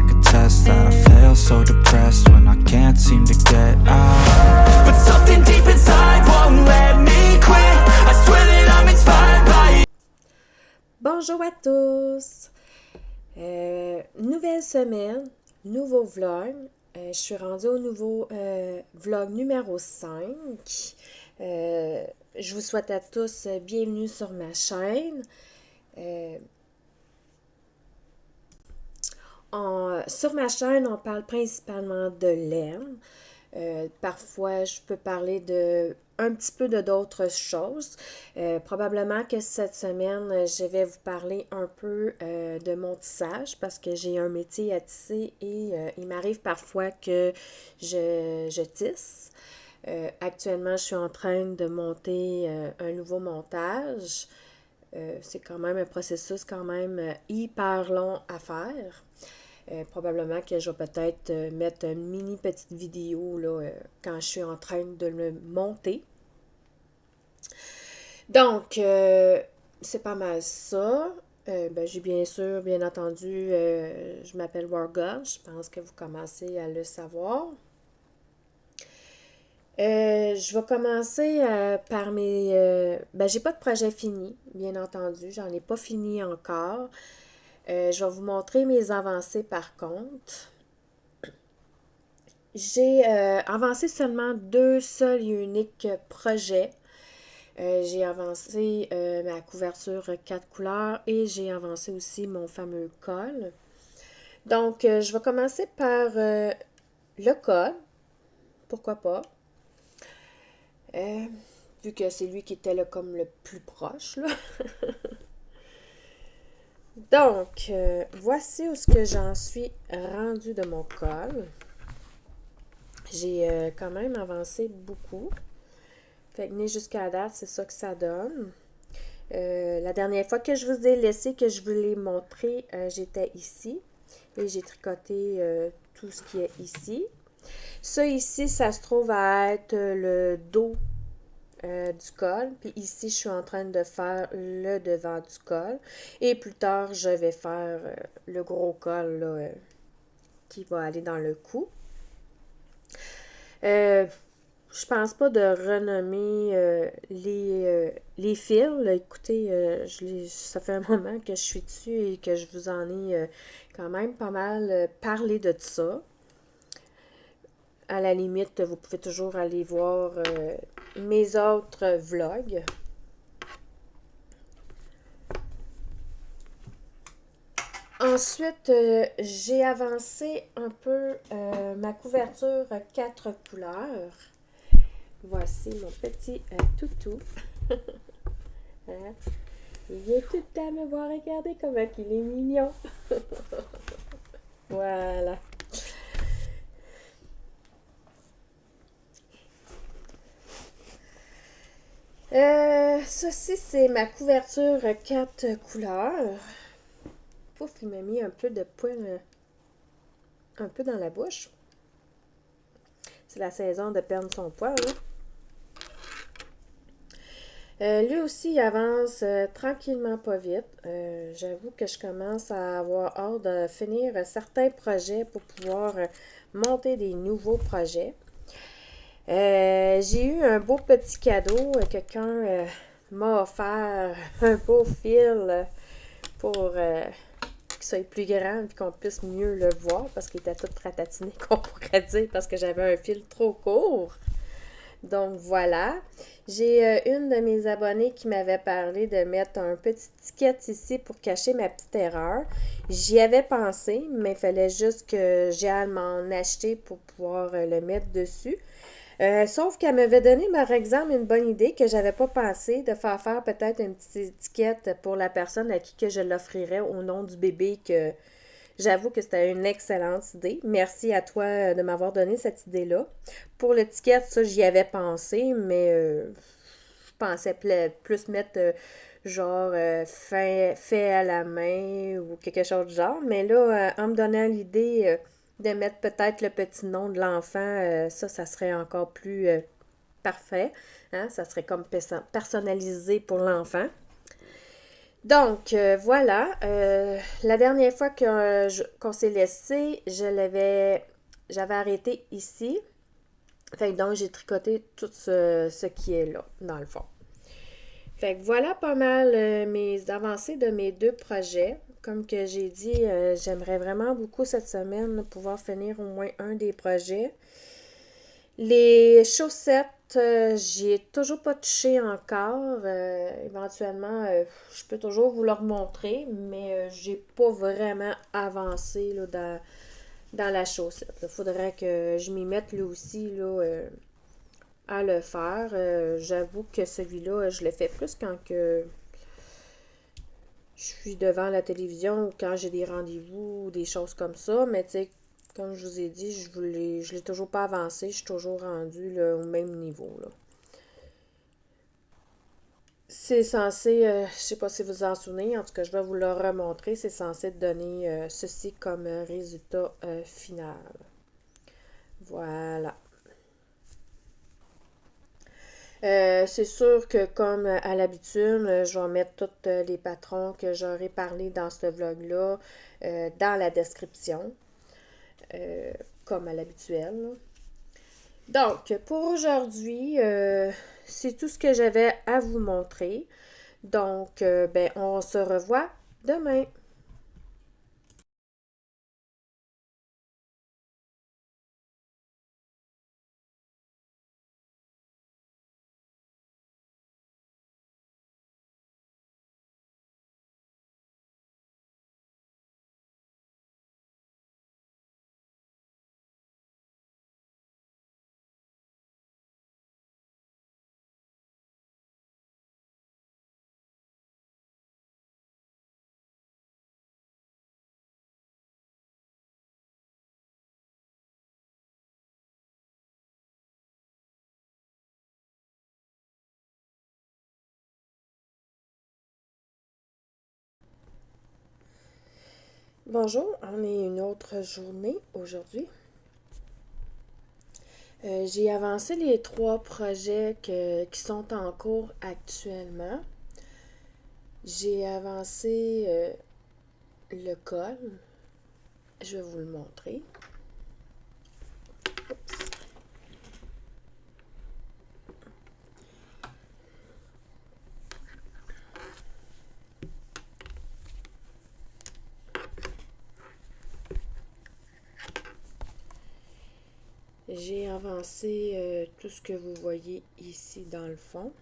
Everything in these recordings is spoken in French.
could test that. I feel so depressed when I can't seem to get out. But something deep inside won't let me quit. I swear that I'm inspired by you. Bonjour à tous! Nouvelle semaine, nouveau vlog. Je suis rendue au nouveau vlog numéro 5. Je vous souhaite à tous bienvenue sur ma chaîne. Sur ma chaîne, on parle principalement de laine. Parfois, je peux parler un petit peu d'autres choses. Probablement que cette semaine, je vais vous parler un peu de mon tissage parce que j'ai un métier à tisser et il m'arrive parfois que je tisse. Actuellement, je suis en train de monter un nouveau montage. C'est quand même un processus quand même hyper long à faire. Probablement que je vais peut-être mettre une mini petite vidéo là, quand je suis en train de le monter. Donc, c'est pas mal ça. J'ai bien entendu, je m'appelle Warga. Je pense que vous commencez à le savoir. Je vais commencer par mes... j'ai pas de projet fini, bien entendu. J'en ai pas fini encore. Je vais vous montrer mes avancées par contre. J'ai avancé seulement 2 seuls et uniques projets. J'ai avancé ma couverture 4 couleurs et j'ai avancé aussi mon fameux col. Donc, je vais commencer par le col. Pourquoi pas? Vu que c'est lui qui était là, comme le plus proche, là. Donc, voici où ce que j'en suis rendue de mon col. J'ai quand même avancé beaucoup. Fait que venez jusqu'à la date, c'est ça que ça donne. La dernière fois que je vous ai laissé, que je vous l'ai montré, j'étais ici. Et j'ai tricoté tout ce qui est ici. Ça ici, ça se trouve à être le dos du col. Puis ici, je suis en train de faire le devant du col. Et plus tard, je vais faire le gros col là, qui va aller dans le cou. Je pense pas de renommer les fils. Là. Écoutez, ça fait un moment que je suis dessus et que je vous en ai quand même pas mal parlé de ça. À la limite, vous pouvez toujours aller voir mes autres vlogs. Ensuite, j'ai avancé un peu ma couverture 4 couleurs. Voici mon petit toutou. Hein? Il vient tout le temps me voir regarder comment il est mignon. Voilà. Ceci, c'est ma couverture 4 couleurs. Pouf, il m'a mis un peu de poil un peu dans la bouche. C'est la saison de perdre son poil. Lui aussi, il avance tranquillement, pas vite. J'avoue que je commence à avoir hâte de finir certains projets pour pouvoir monter des nouveaux projets. J'ai eu un beau petit cadeau. Quelqu'un m'a offert un beau fil pour qu'il soit plus grand et qu'on puisse mieux le voir parce qu'il était tout ratatiné, qu'on pourrait dire, parce que j'avais un fil trop court. Donc voilà, j'ai une de mes abonnées qui m'avait parlé de mettre un petit ticket ici pour cacher ma petite erreur. J'y avais pensé, mais il fallait juste que j'aille m'en acheter pour pouvoir le mettre dessus. Sauf qu'elle m'avait donné, par exemple, une bonne idée que j'avais pas pensé de faire peut-être une petite étiquette pour la personne à qui que je l'offrirais au nom du bébé que j'avoue que c'était une excellente idée. Merci à toi de m'avoir donné cette idée-là. Pour l'étiquette, ça, j'y avais pensé, mais je pensais plus mettre fait à la main ou quelque chose du genre. Mais là, en me donnant l'idée de mettre peut-être le petit nom de l'enfant, ça serait encore plus parfait. Hein? Ça serait comme personnalisé pour l'enfant. Donc, voilà. La dernière fois qu'on s'est laissé, j'avais arrêté ici. Fait que donc, j'ai tricoté tout ce qui est là, dans le fond. Fait que voilà pas mal mes avancées de mes deux projets. Comme que j'ai dit, j'aimerais vraiment beaucoup cette semaine pouvoir finir au moins un des projets. Les chaussettes, j'y ai toujours pas touché encore. Éventuellement, je peux toujours vous leur montrer, mais j'ai pas vraiment avancé là, dans la chaussette. Il faudrait que je m'y mette là aussi là, à le faire. J'avoue que celui-là, je le fais plus quand que je suis devant la télévision ou quand j'ai des rendez-vous ou des choses comme ça. Mais tu sais, comme je vous ai dit, je l'ai toujours pas avancé. Je suis toujours rendue là, au même niveau. Là. C'est censé, je sais pas si vous en souvenez, en tout cas, je vais vous le remontrer. C'est censé donner ceci comme résultat final. Voilà. C'est sûr que comme à l'habitude, je vais mettre tous les patrons que j'aurai parlé dans ce vlog-là dans la description, euh, comme à l'habituel. Donc, pour aujourd'hui, c'est tout ce que j'avais à vous montrer. Donc, ben, on se revoit demain. Bonjour, on est une autre journée aujourd'hui. J'ai avancé les trois projets qui sont en cours actuellement. J'ai avancé le col. Je vais vous le montrer. J'ai avancé tout ce que vous voyez ici dans le fond.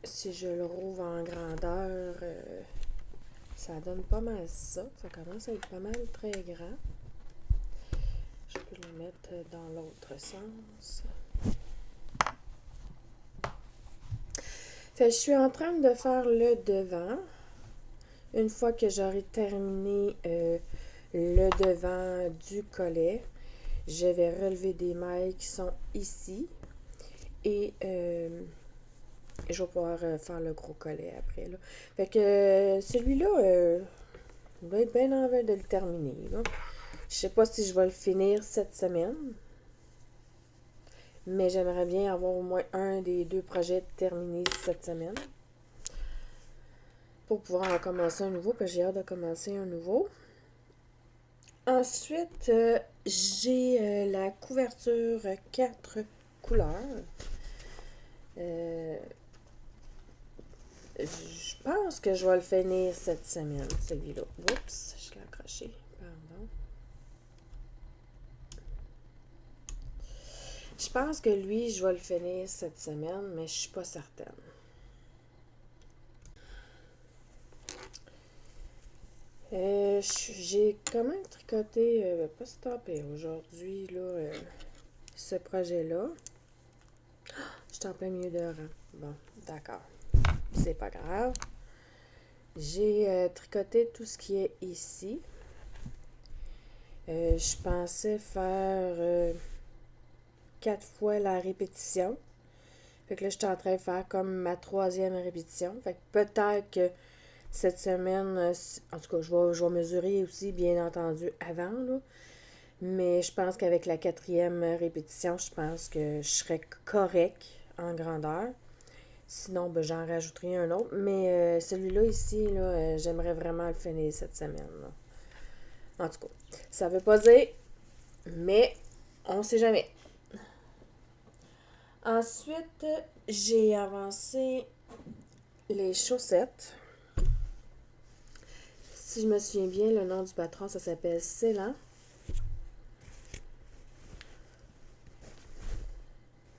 Si je le rouvre en grandeur, ça donne pas mal ça. Ça commence à être pas mal très grand. Je peux le mettre dans l'autre sens. Fait, je suis en train de faire le devant. Une fois que j'aurai terminé le devant du collet, je vais relever des mailles qui sont ici et je vais pouvoir faire le gros collet après. Là. Fait que celui-là, je vais être bien envie de le terminer. Là. Je sais pas si je vais le finir cette semaine, mais j'aimerais bien avoir au moins un des deux projets terminés cette semaine pour pouvoir en commencer un nouveau, parce que j'ai hâte de commencer un nouveau. Ensuite, j'ai la couverture 4 couleurs. Je pense que je vais le finir cette semaine, celui-là. Oups, je l'ai accroché. Pardon. Je pense que lui, je vais le finir cette semaine, mais je suis pas certaine. J'ai quand même tricoté, pas stoppé aujourd'hui, là, ce projet-là. Je suis en plein milieu de rang. Bon, d'accord. C'est pas grave. J'ai tricoté tout ce qui est ici. Je pensais faire 4 fois la répétition. Fait que là, je suis en train de faire comme ma troisième répétition. Fait que peut-être que cette semaine, en tout cas, je vais mesurer aussi, bien entendu, avant, là. Mais je pense qu'avec la quatrième répétition, je pense que je serais correct en grandeur. Sinon, ben, j'en rajouterai un autre. Mais celui-là ici, là, j'aimerais vraiment le finir cette semaine. Là. En tout cas, ça veut pas dire, mais on sait jamais. Ensuite, j'ai avancé les chaussettes. Si je me souviens bien, le nom du patron, ça s'appelle Célan.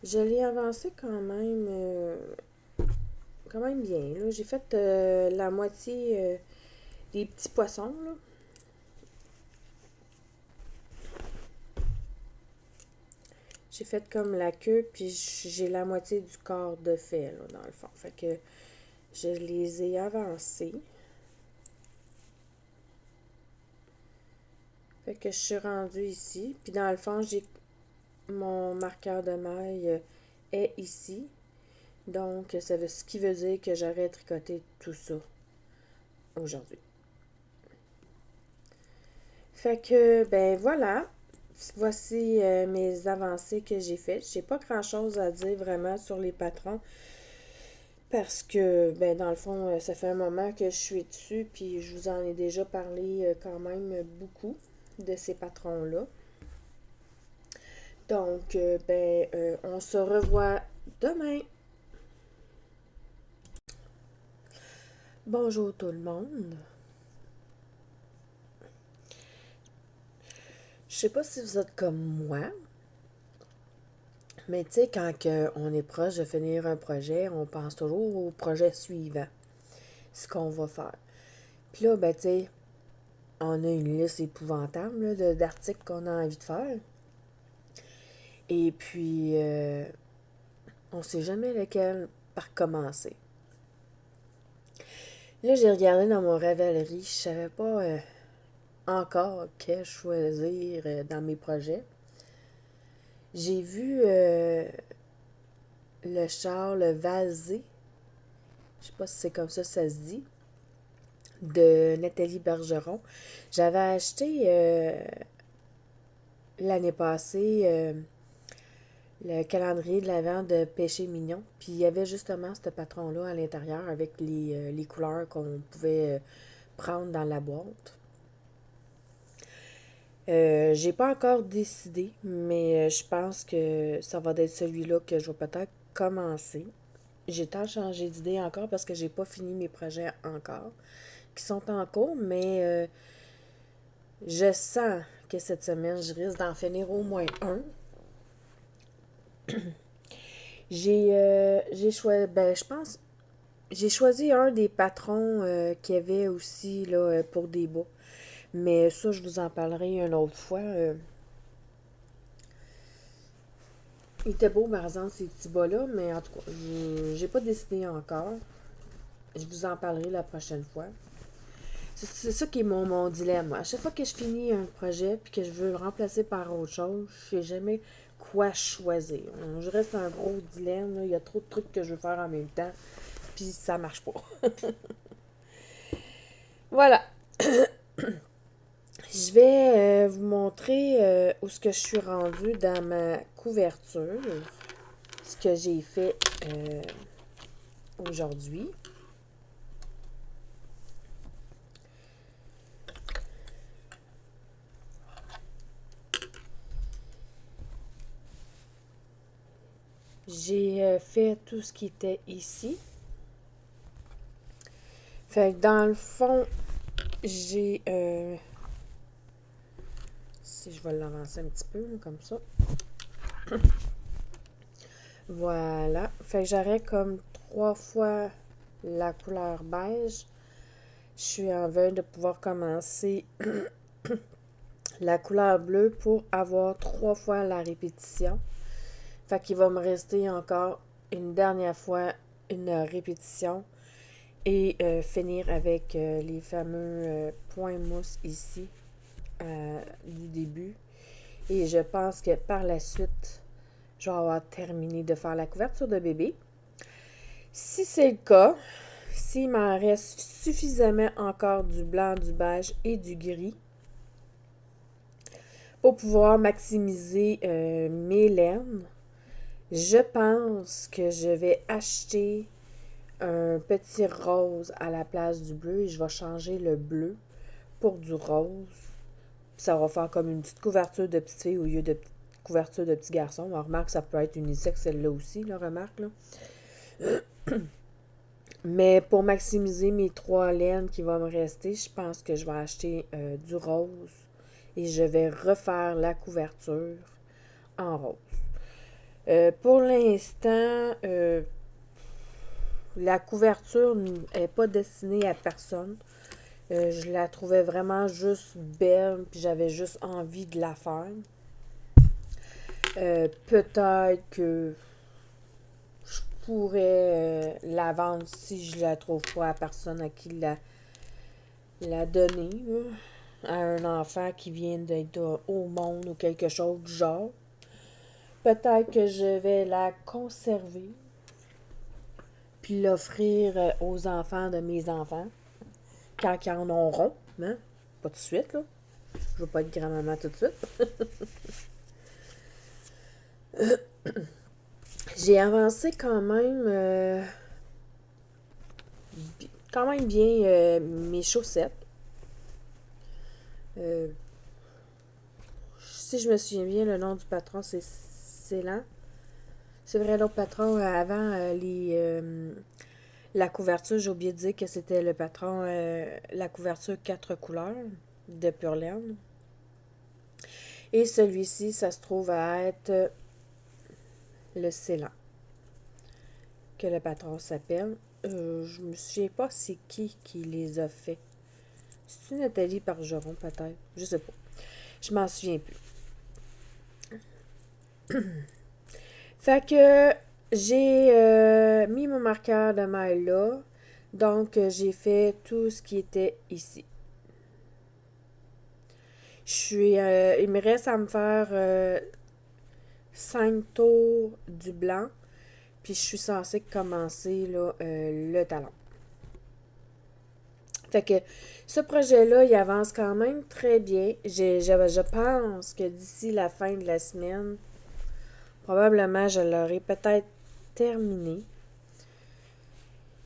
Je l'ai avancé quand même bien. Là. J'ai fait la moitié des petits poissons. Là. J'ai fait comme la queue, puis j'ai la moitié du corps de fait, là, dans le fond. Fait que je les ai avancés. Fait que je suis rendue ici. Puis dans le fond, j'ai mon marqueur de maille est ici. Donc, ce qui veut dire que j'aurais tricoté tout ça aujourd'hui. Fait que, ben voilà. Voici mes avancées que j'ai faites. J'ai pas grand-chose à dire vraiment sur les patrons. Parce que, ben dans le fond, ça fait un moment que je suis dessus. Puis je vous en ai déjà parlé quand même beaucoup de ces patrons-là. Donc, on se revoit demain. Bonjour tout le monde. Je sais pas si vous êtes comme moi, mais tu sais, quand on est proche de finir un projet, on pense toujours au projet suivant, ce qu'on va faire. Puis là, ben tu sais, on a une liste épouvantable là, d'articles qu'on a envie de faire. Et puis, on sait jamais lequel par commencer. Là, j'ai regardé dans mon Ravelry, je savais pas encore quel choisir dans mes projets. J'ai vu le char, le Vasé, je sais pas si c'est comme ça se dit, de Nathalie Bergeron. J'avais acheté l'année passée le calendrier de l'Avent de Péché Mignon. Puis il y avait justement ce patron-là à l'intérieur avec les couleurs qu'on pouvait prendre dans la boîte. J'ai pas encore décidé, mais je pense que ça va être celui-là que je vais peut-être commencer. J'ai tant changé d'idée encore parce que j'ai pas fini mes projets encore, qui sont en cours, mais je sens que cette semaine, je risque d'en finir au moins un. J'ai choisi, je pense, j'ai choisi un des patrons qu'il y avait aussi là, pour des bas. Mais ça, je vous en parlerai une autre fois. Il était beau, par exemple, ces petits bas-là, mais en tout cas, j'ai pas décidé encore. Je vous en parlerai la prochaine fois. C'est ça qui est mon dilemme. À chaque fois que je finis un projet puis que je veux le remplacer par autre chose, je sais jamais quoi choisir. Je reste un gros dilemme. Là. Il y a trop de trucs que je veux faire en même temps. Puis ça marche pas. Voilà. Je vais vous montrer où ce que je suis rendue dans ma couverture. Ce que j'ai fait aujourd'hui. J'ai fait tout ce qui était ici. Fait que dans le fond, j'ai... si je vais l'avancer un petit peu, là, comme ça. Voilà. Fait que j'aurais comme 3 fois la couleur beige. Je suis en veille de pouvoir commencer la couleur bleue pour avoir 3 fois la répétition. Fait qu'il va me rester encore une dernière fois une répétition et finir avec les fameux points mousse ici du début. Et je pense que par la suite, je vais avoir terminé de faire la couverture de bébé. Si c'est le cas, s'il m'en reste suffisamment encore du blanc, du beige et du gris pour pouvoir maximiser mes laines, je pense que je vais acheter un petit rose à la place du bleu et je vais changer le bleu pour du rose. Ça va faire comme une petite couverture de petite fille au lieu de couverture de petit garçon. On remarque que ça peut être unisexe celle-là aussi, là, remarque là. Mais pour maximiser mes 3 laines qui vont me rester, je pense que je vais acheter du rose et je vais refaire la couverture en rose. Pour l'instant, la couverture n'est pas destinée à personne. Je la trouvais vraiment juste belle, puis j'avais juste envie de la faire. Peut-être que je pourrais la vendre si je la trouve pas à personne à qui la donner, là, à un enfant qui vient d'être au monde ou quelque chose du genre. Peut-être que je vais la conserver puis l'offrir aux enfants de mes enfants quand ils en auront, hein? Pas tout de suite, là. Je veux pas être grand-maman tout de suite. J'ai avancé quand même bien mes chaussettes. Si je me souviens bien, le nom du patron, c'est Célan. C'est vrai, l'autre patron, avant la couverture, j'ai oublié de dire que c'était le patron, la couverture 4 couleurs de Pure Laine. Et celui-ci, ça se trouve à être le Célan, que le patron s'appelle. Je me souviens pas c'est qui les a fait. C'est-tu Nathalie Bergeron, peut-être? Je sais pas. Je m'en souviens plus. Fait que j'ai mis mon marqueur de maille là. Donc, j'ai fait tout ce qui était ici. Il me reste à me faire 5 tours du blanc. Puis, je suis censée commencer là, le talon. Fait que ce projet-là, il avance quand même très bien. Je pense que d'ici la fin de la semaine, probablement, je l'aurai peut-être terminé.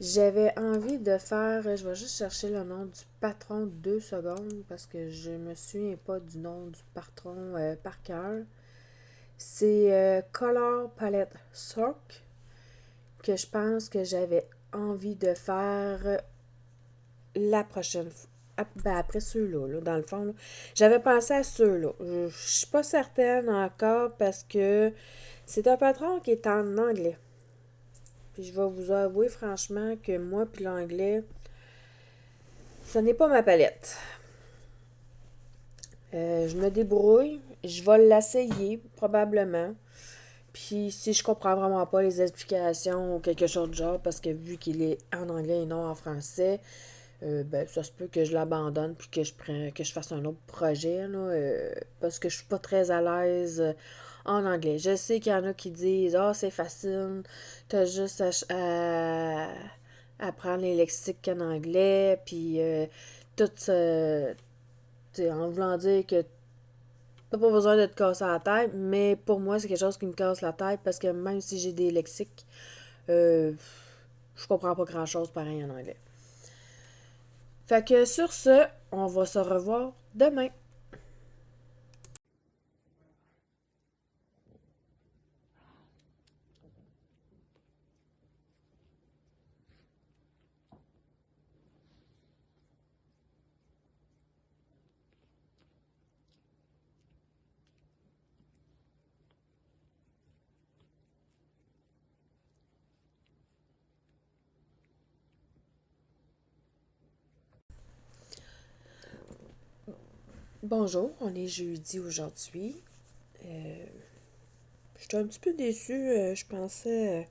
J'avais envie de faire, je vais juste chercher le nom du patron 2 secondes parce que je me souviens pas du nom du patron par cœur. C'est Color Palette Sock que je pense que j'avais envie de faire la prochaine fois. Après ceux-là, là, dans le fond. Là. J'avais pensé à ceux-là. Je suis pas certaine encore parce que c'est un patron qui est en anglais. Puis je vais vous avouer franchement que moi puis l'anglais, ce n'est pas ma palette. Je me débrouille. Je vais l'essayer, probablement. Puis si je comprends vraiment pas les explications ou quelque chose de genre, parce que vu qu'il est en anglais et non en français, ben ça se peut que je l'abandonne puis que je fasse un autre projet, là, parce que je suis pas très à l'aise en anglais. Je sais qu'il y en a qui disent « Ah, c'est facile, t'as juste à apprendre les lexiques en anglais, puis tout, en voulant dire que t'as pas besoin de te casser la tête, mais pour moi, c'est quelque chose qui me casse la tête parce que même si j'ai des lexiques, euh, je comprends pas grand-chose pareil en anglais. Fait que sur ce, on va se revoir demain. Bonjour, on est jeudi aujourd'hui. J'étais un petit peu déçue. Je pensais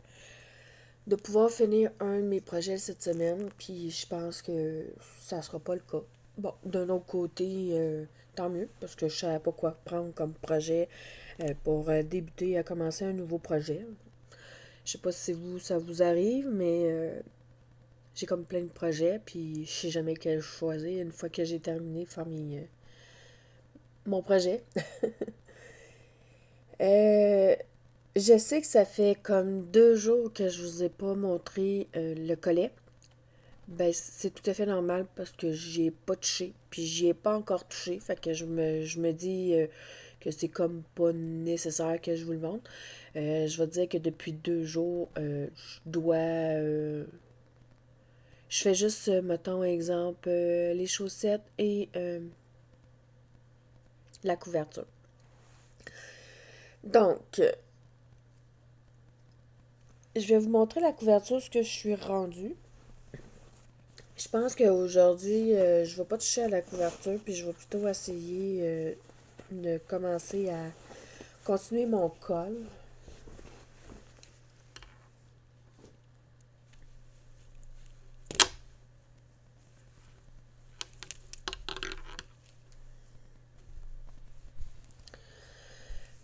de pouvoir finir un de mes projets cette semaine, puis je pense que ça sera pas le cas. Bon, d'un autre côté, tant mieux, parce que je savais pas quoi prendre comme projet pour débuter à commencer un nouveau projet. Je sais pas si ça vous arrive, mais j'ai comme plein de projets, puis je sais jamais quel choisir une fois que j'ai terminé de faire mon projet. Je sais que ça fait comme 2 jours que je vous ai pas montré le collet. Ben, c'est tout à fait normal parce que j'y ai pas touché. Puis j'y ai pas encore touché. Fait que je me dis que c'est comme pas nécessaire que je vous le montre. Je vais dire que depuis 2 jours, je dois. Je fais juste, mettons, exemple, les chaussettes et la couverture. Donc, je vais vous montrer la couverture, ce que je suis rendue. Je pense qu'aujourd'hui, je vais pas toucher à la couverture, puis je vais plutôt essayer de commencer à continuer mon col.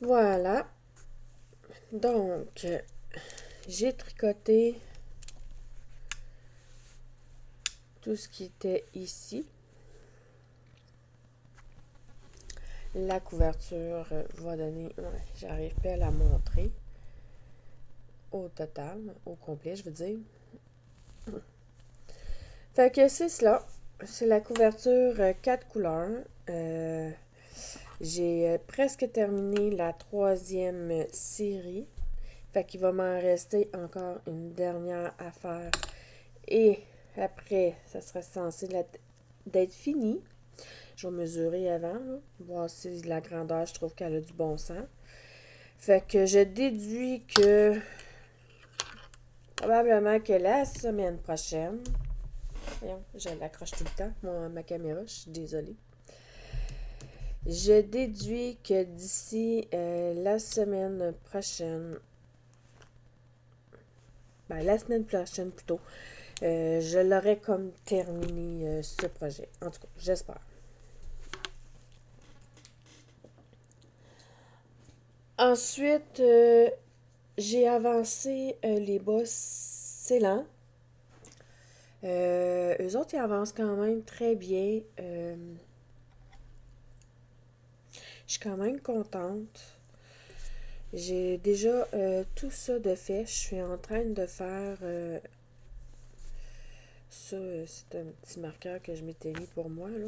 Voilà. Donc, j'ai tricoté tout ce qui était ici. La couverture va donner... Ouais, j'arrive pas à la montrer. Au total, au complet, je veux dire. Fait que c'est cela. C'est la couverture 4 couleurs. J'ai presque terminé la 3e série. Fait qu'il va m'en rester encore une dernière à faire. Et après, ça sera censé d'être fini. Je vais mesurer avant, là, voir si la grandeur, je trouve qu'elle a du bon sens. Fait que je déduis que probablement que la semaine prochaine, voyons, je l'accroche tout le temps, ma caméra, je suis désolée. Je déduis que d'ici la semaine prochaine, la semaine prochaine plutôt, je l'aurai comme terminé ce projet. En tout cas, j'espère. Ensuite, j'ai avancé les bas scellants. Eux autres, ils avancent quand même très bien. Je suis quand même contente. J'ai déjà tout ça de fait. Je suis en train de faire ça. C'est un petit marqueur que je m'étais mis pour moi, là.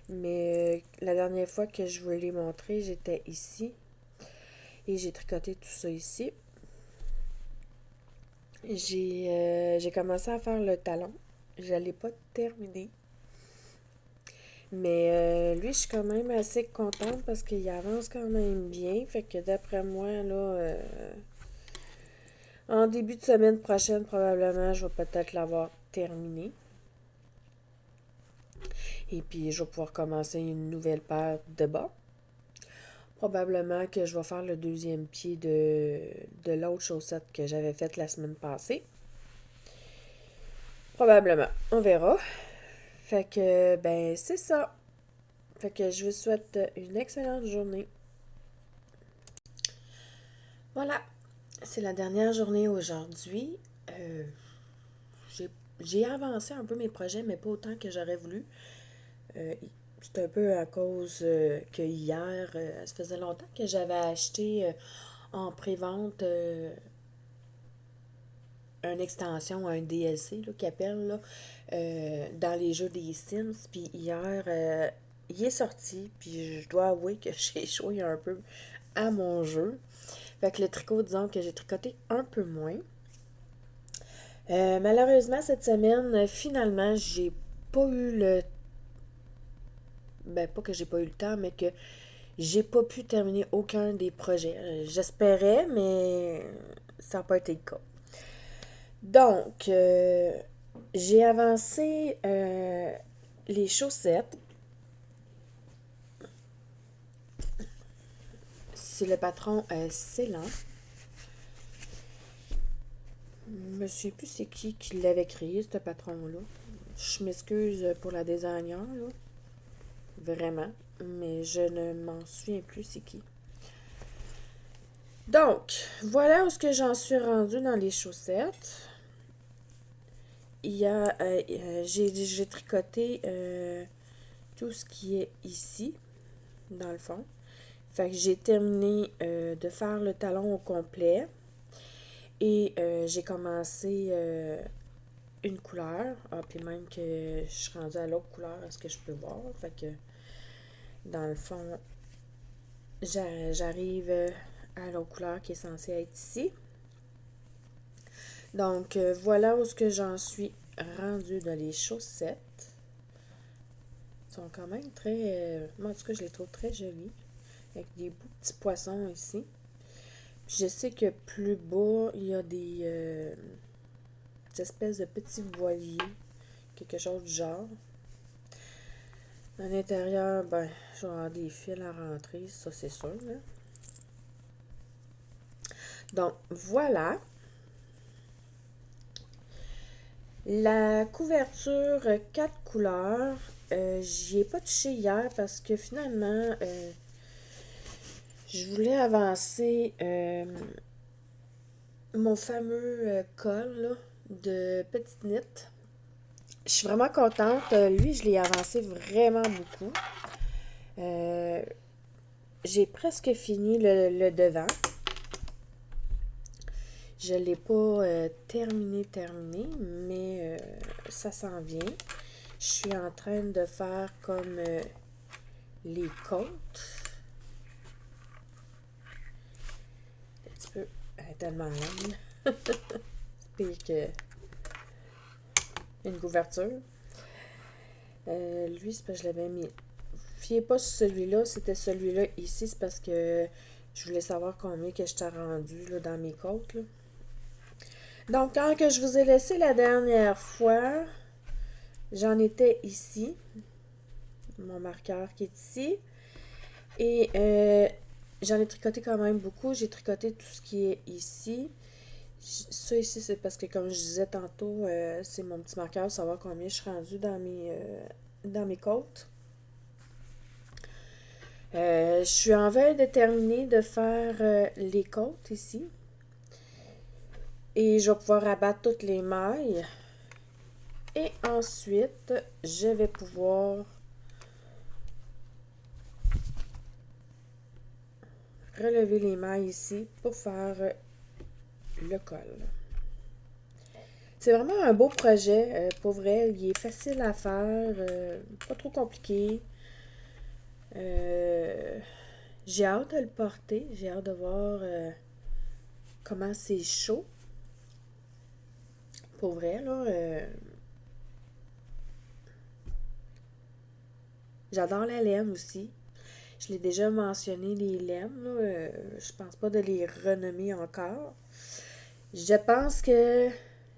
Mais la dernière fois que je vous l'ai montré, j'étais ici. Et j'ai tricoté tout ça ici. J'ai commencé à faire le talon. Je l'ai pas terminé. Mais lui, je suis quand même assez contente parce qu'il avance quand même bien. Fait que d'après moi, là, en début de semaine prochaine, probablement, je vais peut-être l'avoir terminé. Et puis, je vais pouvoir commencer une nouvelle paire de bas. Probablement que je vais faire le 2e pied de l'autre chaussette que j'avais faite la semaine passée. Probablement. On verra. Fait que, ben, c'est ça. Fait que je vous souhaite une excellente journée. Voilà. C'est la dernière journée aujourd'hui. J'ai avancé un peu mes projets, mais pas autant que j'aurais voulu. C'est un peu à cause que hier, ça faisait longtemps que j'avais acheté en pré-vente une extension, un DLC là, qu'ils appellent là, dans les jeux des Sims. Puis hier, il est sorti, puis je dois avouer que j'ai échoué un peu à mon jeu. Fait que le tricot, disons que j'ai tricoté un peu moins. Malheureusement, cette semaine, finalement, j'ai pas eu le... Ben, pas que j'ai pas eu le temps, mais que j'ai pas pu terminer aucun des projets. J'espérais, mais ça n'a pas été le cas. Donc, j'ai avancé les chaussettes. C'est le patron Célan. Je ne sais plus c'est qui l'avait créé, ce patron-là. Je m'excuse pour la designer, là. Vraiment. Mais je ne m'en souviens plus c'est qui. Donc, voilà où ce que j'en suis rendue dans les chaussettes. Il y a, j'ai tricoté tout ce qui est ici, dans le fond. Fait que j'ai terminé de faire le talon au complet. Et j'ai commencé une couleur. Ah, puis même que je suis rendue à l'autre couleur, est-ce que je peux voir? Fait que, dans le fond, j'arrive à l'autre couleur qui est censée être ici. Donc, voilà où ce que j'en suis rendue dans les chaussettes. Ils sont quand même très... moi, en tout cas, je les trouve très jolies. Avec des beaux petits poissons ici. Je sais que plus bas, il y a des espèces de petits voiliers. Quelque chose du genre. À l'intérieur, ben, je vais avoir des fils à rentrer, ça c'est sûr. Là. Donc, voilà. La couverture 4 couleurs, j'y ai pas touché hier parce que finalement, je voulais avancer mon fameux col là, de petite knit. Je suis vraiment contente. Lui, je l'ai avancé vraiment beaucoup. J'ai presque fini le devant. Je ne l'ai pas terminé, mais ça s'en vient. Je suis en train de faire comme les côtes. Un petit peu, elle est tellement longue. C'est pire que une couverture. Lui, c'est parce que je l'avais mis. Fiez pas sur celui-là, c'était celui-là ici, c'est parce que je voulais savoir combien que je t'ai rendu là, dans mes côtes. Là. Donc, quand que je vous ai laissé la dernière fois, j'en étais ici. Mon marqueur qui est ici. Et j'en ai tricoté quand même beaucoup. J'ai tricoté tout ce qui est ici. Ça ici, c'est parce que, comme je disais tantôt, c'est mon petit marqueur pour savoir combien je suis rendue dans mes côtes. Je suis en veille de terminer de faire les côtes ici. Et je vais pouvoir abattre toutes les mailles. Et ensuite, je vais pouvoir relever les mailles ici pour faire le col. C'est vraiment un beau projet, pour vrai. Il est facile à faire, pas trop compliqué. J'ai hâte de le porter. J'ai hâte de voir comment c'est chaud. Pour vrai, là. J'adore la laine aussi. Je l'ai déjà mentionné, les laines. Là, je pense pas de les renommer encore. Je pense que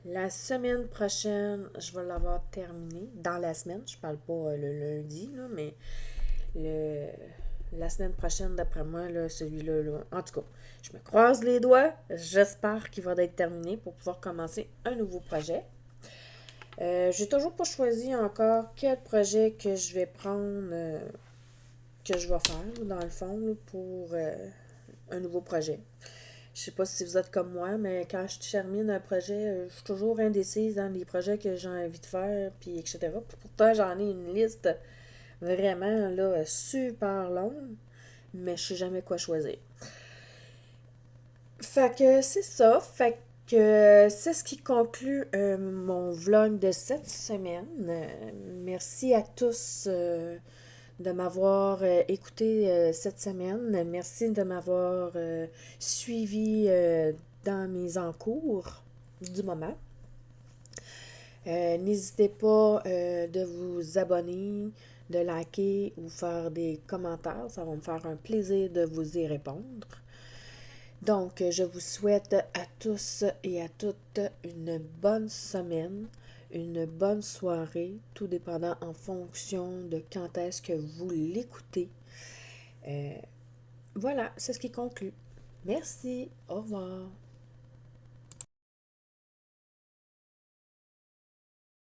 la semaine prochaine, je vais l'avoir terminé. Dans la semaine, je parle pas le lundi, là, mais la semaine prochaine, d'après moi, là, celui-là, là, en tout cas, je me croise les doigts. J'espère qu'il va être terminé pour pouvoir commencer un nouveau projet. J'ai toujours pas choisi encore quel projet que je vais prendre, que je vais faire, dans le fond, là, pour un nouveau projet. Je sais pas si vous êtes comme moi, mais quand je termine un projet, je suis toujours indécise dans les projets que j'ai envie de faire, puis etc. Puis pourtant, j'en ai une liste vraiment là, super longue, mais je sais jamais quoi choisir. Fait que c'est ça. Fait que c'est ce qui conclut mon vlog de cette semaine. Merci à tous de m'avoir écouté cette semaine. Merci de m'avoir suivi dans mes encours du moment. N'hésitez pas de vous abonner, de liker ou faire des commentaires. Ça va me faire un plaisir de vous y répondre. Donc, je vous souhaite à tous et à toutes une bonne semaine, une bonne soirée, tout dépendant en fonction de quand est-ce que vous l'écoutez. Voilà, c'est ce qui conclut. Merci, au revoir.